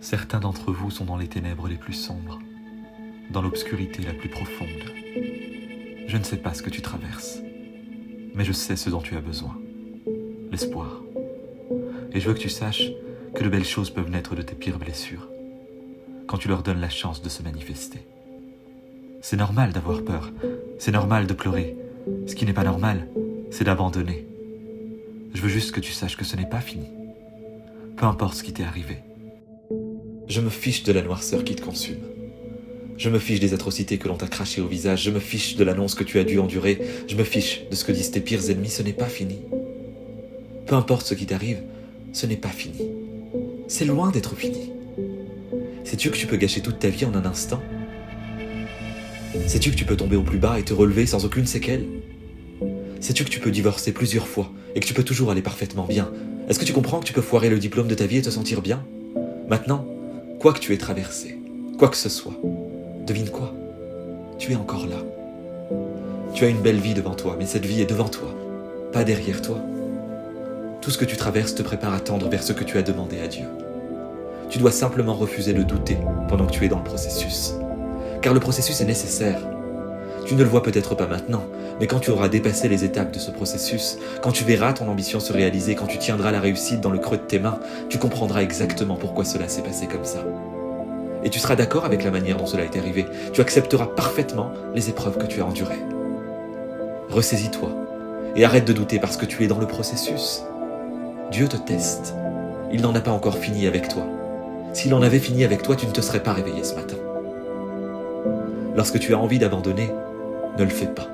Certains d'entre vous sont dans les ténèbres les plus sombres, dans l'obscurité la plus profonde. Je ne sais pas ce que tu traverses, mais je sais ce dont tu as besoin, l'espoir. Et je veux que tu saches que de belles choses peuvent naître de tes pires blessures, quand tu leur donnes la chance de se manifester. C'est normal d'avoir peur, c'est normal de pleurer. Ce qui n'est pas normal, c'est d'abandonner. Je veux juste que tu saches que ce n'est pas fini. Peu importe ce qui t'est arrivé. Je me fiche de la noirceur qui te consume. Je me fiche des atrocités que l'on t'a crachées au visage. Je me fiche de l'annonce que tu as dû endurer. Je me fiche de ce que disent tes pires ennemis. Ce n'est pas fini. Peu importe ce qui t'arrive, ce n'est pas fini. C'est loin d'être fini. Sais-tu que tu peux gâcher toute ta vie en un instant? Sais-tu que tu peux tomber au plus bas et te relever sans aucune séquelle? Sais-tu que tu peux divorcer plusieurs fois et que tu peux toujours aller parfaitement bien? Est-ce que tu comprends que tu peux foirer le diplôme de ta vie et te sentir bien? Maintenant, quoi que tu aies traversé, quoi que ce soit, devine quoi? Tu es encore là. Tu as une belle vie devant toi, mais cette vie est devant toi, pas derrière toi. Tout ce que tu traverses te prépare à tendre vers ce que tu as demandé à Dieu. Tu dois simplement refuser de douter pendant que tu es dans le processus. Car le processus est nécessaire. Tu ne le vois peut-être pas maintenant, mais quand tu auras dépassé les étapes de ce processus, quand tu verras ton ambition se réaliser, quand tu tiendras la réussite dans le creux de tes mains, tu comprendras exactement pourquoi cela s'est passé comme ça. Et tu seras d'accord avec la manière dont cela est arrivé. Tu accepteras parfaitement les épreuves que tu as endurées. Ressaisis-toi et arrête de douter parce que tu es dans le processus. Dieu te teste. Il n'en a pas encore fini avec toi. S'il en avait fini avec toi, tu ne te serais pas réveillé ce matin. Lorsque tu as envie d'abandonner, ne le fais pas.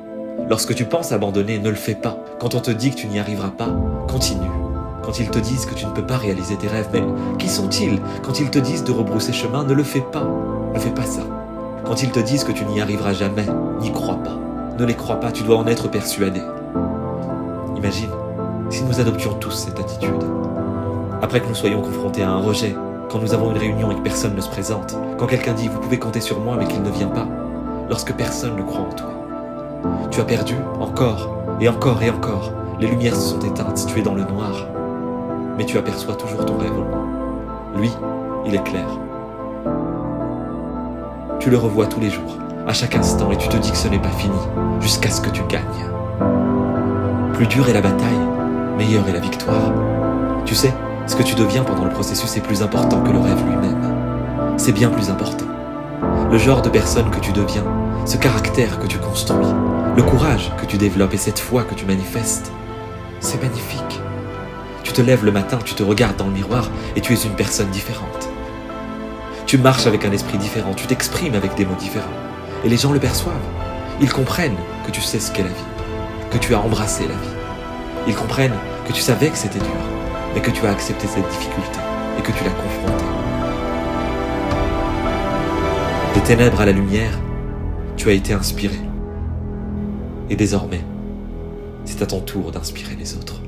Lorsque tu penses abandonner, ne le fais pas. Quand on te dit que tu n'y arriveras pas, continue. Quand ils te disent que tu ne peux pas réaliser tes rêves, mais qui sont-ils? Quand ils te disent de rebrousser chemin, ne le fais pas. Ne fais pas ça. Quand ils te disent que tu n'y arriveras jamais, n'y crois pas. Ne les crois pas, tu dois en être persuadé. Imagine si nous adoptions tous cette attitude. Après que nous soyons confrontés à un rejet, quand nous avons une réunion et que personne ne se présente, quand quelqu'un dit « vous pouvez compter sur moi » mais qu'il ne vient pas, lorsque personne ne croit en toi. Tu as perdu encore et encore et encore. Les lumières se sont éteintes, tu es dans le noir. Mais tu aperçois toujours ton rêve au loin. Lui, il est clair. Tu le revois tous les jours, à chaque instant, et tu te dis que ce n'est pas fini, jusqu'à ce que tu gagnes. Plus dure est la bataille, meilleure est la victoire. Tu sais, ce que tu deviens pendant le processus est plus important que le rêve lui-même. C'est bien plus important. Le genre de personne que tu deviens, ce caractère que tu construis, le courage que tu développes et cette foi que tu manifestes, c'est magnifique. Tu te lèves le matin, tu te regardes dans le miroir et tu es une personne différente. Tu marches avec un esprit différent, tu t'exprimes avec des mots différents. Et les gens le perçoivent. Ils comprennent que tu sais ce qu'est la vie, que tu as embrassé la vie. Ils comprennent que tu savais que c'était dur, mais que tu as accepté cette difficulté et que tu l'as confrontée. Des ténèbres à la lumière, tu as été inspiré. Et désormais, c'est à ton tour d'inspirer les autres.